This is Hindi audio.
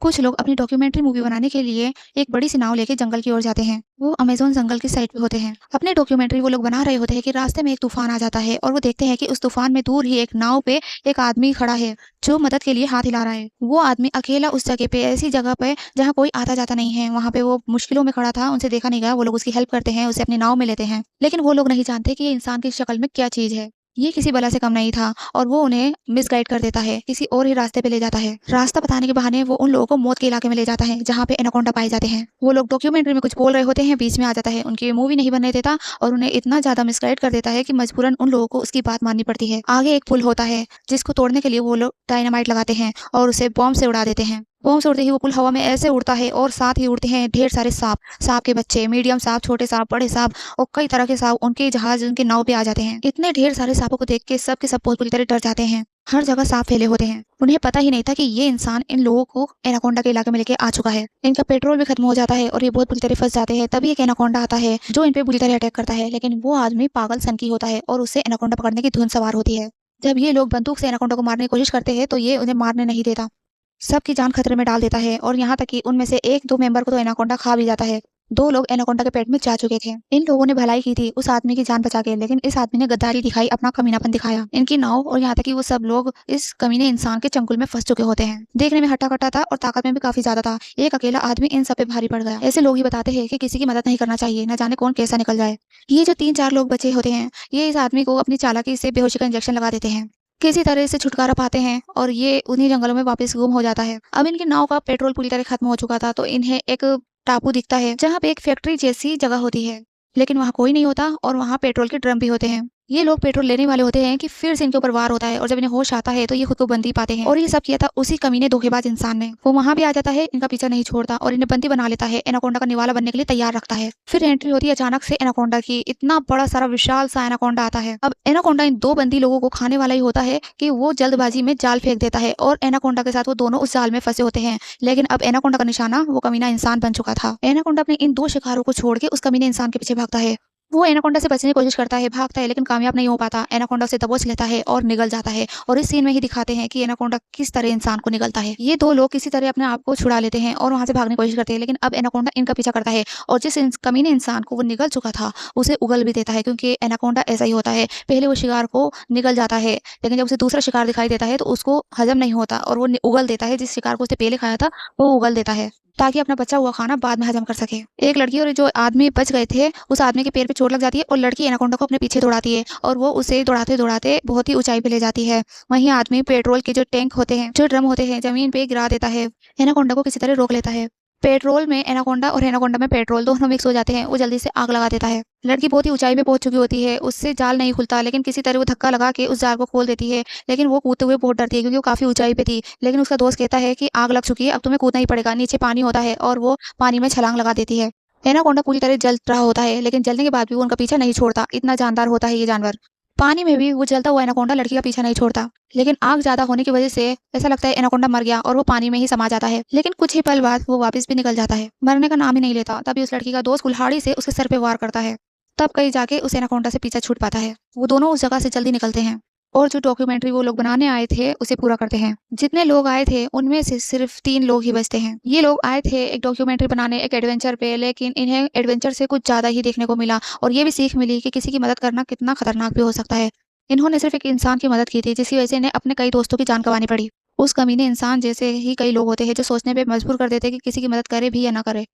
कुछ लोग अपनी डॉक्यूमेंट्री मूवी बनाने के लिए एक बड़ी सी नाव लेके जंगल की ओर जाते हैं। वो अमेज़न जंगल की साइड पे होते हैं। अपने डॉक्यूमेंट्री वो लोग बना रहे होते हैं कि रास्ते में एक तूफान आ जाता है और वो देखते हैं कि उस तूफान में दूर ही एक नाव पे एक आदमी खड़ा है जो मदद के लिए हाथ हिला रहा है। वो आदमी अकेला उस जगह पे, ऐसी जगह पे जहाँ कोई आता जाता नहीं है, वहाँ पे वो मुश्किलों में खड़ा था, उनसे देखा नहीं गया। वो लोग उसकी हेल्प करते हैं, उसे अपनी नाव में लेते हैं। लेकिन वो लोग नहीं जानते कि ये इंसान की शक्ल में क्या चीज है। ये किसी बला से कम नहीं था और वो उन्हें मिसगाइड कर देता है, किसी और ही रास्ते पे ले जाता है। रास्ता बताने के बहाने वो उन लोगों को मौत के इलाके में ले जाता है जहाँ पे एनाकोंडा पाए जाते हैं। वो लोग डॉक्यूमेंट्री में कुछ बोल रहे होते हैं, बीच में आ जाता है, उनकी मूवी नहीं बनने देता और उन्हें इतना ज्यादा मिसगाइड कर देता है कि मजबूरन उन लोगों को उसकी बात माननी पड़ती है। आगे एक पुल होता है जिसको तोड़ने के लिए वो लोग डायनामाइट लगाते हैं और उसे बॉम्ब से उड़ा देते हैं। बॉम्ब से उड़ते ही वो पुल हवा में ऐसे उड़ता है और साथ ही उड़ते हैं ढेर सारे सांप, सांप के बच्चे, मीडियम सांप, छोटे सांप, बड़े सांप और कई तरह के सांप उनके जहाज, उनके नाव पे आ जाते हैं। इतने ढेर सारे सांपों को देख के सब बहुत बुरी तरह डर जाते हैं। हर जगह सांप फैले होते हैं। उन्हें पता ही नहीं था कि ये इंसान इन लोगों को एनाकोंडा के इलाके में लेके आ चुका है। इनका पेट्रोल भी खत्म हो जाता है और ये बहुत बुरी तरह फंस जाते हैं। तभी एक एनाकोंडा आता है जो इन पे बुरी तरह अटैक करता है, लेकिन वो आदमी पागल सन की होता है और उससे एनाकोंडा पकड़ने की धुन सवार होती है। जब ये लोग बंदूक से एनाकोंडा को मारने की कोशिश करते हैं तो ये उन्हें मारने नहीं देता, सबकी जान खतरे में डाल देता है और यहाँ तक कि उनमें से एक दो मेंबर को तो एनाकोंडा खा भी जाता है। दो लोग एनाकोंडा के पेट में जा चुके थे। इन लोगों ने भलाई की थी उस आदमी की जान बचा के, लेकिन इस आदमी ने गद्दारी दिखाई, अपना कमीनापन दिखाया। इनकी नाव और यहाँ तक कि वो सब लोग इस कमीने इंसान के चंगुल में फंस चुके होते हैं। देखने में हट्टा कट्टा था और ताकत में भी काफी ज्यादा था। एक अकेला आदमी इन सब पे भारी पड़ गया। ऐसे लोग ही बताते हैं कि किसी की मदद नहीं करना चाहिए, न जाने कौन कैसा निकल जाए। ये जो 3-4 लोग बचे होते हैं, ये इस आदमी को अपनी चालाकी से बेहोशी का इंजेक्शन लगा देते हैं। किसी तरह से छुटकारा पाते हैं और ये उन्हीं जंगलों में वापस गुम हो जाता है। अब इनकी नाव का पेट्रोल पूरी तरह खत्म हो चुका था तो इन्हें एक टापू दिखता है जहाँ पे एक फैक्ट्री जैसी जगह होती है, लेकिन वहाँ कोई नहीं होता और वहाँ पेट्रोल के ड्रम भी होते हैं। ये लोग पेट्रोल लेने वाले होते हैं कि फिर से इनके ऊपर वार होता है और जब इन्हें होश आता है तो ये खुद को बंदी पाते हैं। और ये सब किया था उसी कमीने धोखेबाज इंसान ने। वो वहाँ भी आ जाता है, इनका पीछा नहीं छोड़ता और इन्हें बंदी बना लेता है, एनाकोंडा का निवाला बनने के लिए तैयार रखता है। फिर एंट्री होती है अचानक से एनाकोंडा की। इतना बड़ा सारा विशाल सा एनाकोंडा आता है। अब एनाकोंडा इन दो बंदी लोगों को खाने वाला ही होता है कि वो जल्दबाजी में जाल फेंक देता है और एनाकोंडा के साथ वो दोनों उस जाल में फंसे होते हैं। लेकिन अब एनाकोंडा का निशाना वो कमीना इंसान बन चुका था। एनाकोंडा अपने इन दो शिकारों को छोड़ के उस कमीने इंसान के पीछे भागता है। वो एनाकोंडा से बचने की कोशिश करता है, भागता है, लेकिन कामयाब नहीं हो पाता। एनाकोंडा उसे दबोच लेता है और निगल जाता है और इस सीन में ही दिखाते हैं कि एनाकोंडा किस तरह इंसान को निगलता है। ये दो लोग किसी तरह अपने आप को छुड़ा लेते हैं और वहां से भागने की कोशिश करते हैं, लेकिन अब एनाकोंडा इनका पीछा करता है और जिस कमीने इंसान को वो निगल चुका था उसे उगल भी देता है, क्योंकि एनाकोंडा ऐसा ही होता है। पहले वो शिकार को निगल जाता है, लेकिन जब उसे दूसरा शिकार दिखाई देता है तो उसको हजम नहीं होता और वो उगल देता है। जिस शिकार को उसने पहले खाया था वो उगल देता है ताकि अपना बचा हुआ खाना बाद में हजम कर सके। एक लड़की और जो आदमी बच गए थे, उस आदमी के पैर पे चोट लग जाती है और लड़की एनाकोंडा को अपने पीछे दौड़ाती है और वो उसे दौड़ाते दौड़ाते बहुत ही ऊंचाई पे ले जाती है। वहीं आदमी पेट्रोल के जो टैंक होते हैं, जो ड्रम होते हैं, जमीन पे गिरा देता है। एनाकोंडा को किसी तरह रोक लेता है। पेट्रोल में एनाकोंडा और एनाकोंडा में पेट्रोल दोनों मिक्स हो जाते हैं। वो जल्दी से आग लगा देता है। लड़की बहुत ही ऊंचाई पे पहुंच चुकी होती है, उससे जाल नहीं खुलता, लेकिन किसी तरह वो धक्का लगा के उस जाल को खोल देती है। लेकिन वो कूदते हुए बहुत डरती है क्योंकि वो काफी ऊंचाई पे थी। लेकिन उसका दोस्त कहता है कि आग लग चुकी है, अब तुम्हें कूदना ही पड़ेगा, नीचे पानी होता है, और वो पानी में छलांग लगा देती है। एनाकोंडा पूरी तरह जल रहा होता है, लेकिन जलने के बाद भी वो उनका पीछा नहीं छोड़ता। इतना जानदार होता है ये जानवर। पानी में भी वो जलता हुआ एनाकोंडा लड़की का पीछा नहीं छोड़ता, लेकिन आग ज्यादा होने की वजह से ऐसा लगता है एनाकोंडा मर गया और वो पानी में ही समा जाता है। लेकिन कुछ ही पल बाद वो वापस भी निकल जाता है, मरने का नाम ही नहीं लेता। तभी उस लड़की का दोस्त कुल्हाड़ी से उसके सर पे वार करता है। तब कहीं जाके उस एनाकोंडा से पीछा छूट पाता है। वो दोनों उस जगह से जल्दी निकलते हैं और जो डॉक्यूमेंट्री वो लोग बनाने आए थे उसे पूरा करते हैं। जितने लोग आए थे उनमें से सिर्फ 3 लोग ही बचते हैं। ये लोग आए थे एक डॉक्यूमेंट्री बनाने, एक एडवेंचर पे, लेकिन इन्हें एडवेंचर से कुछ ज्यादा ही देखने को मिला और ये भी सीख मिली कि किसी की मदद करना कितना खतरनाक भी हो सकता है। इन्होंने सिर्फ एक इंसान की मदद की थी जिसकी वजह से इन्हें अपने कई दोस्तों की जान गंवानी पड़ी। उस कमीने इंसान जैसे ही कई लोग होते हैं जो सोचने पे मजबूर कर देते हैं कि किसी की मदद करे भी या ना करे।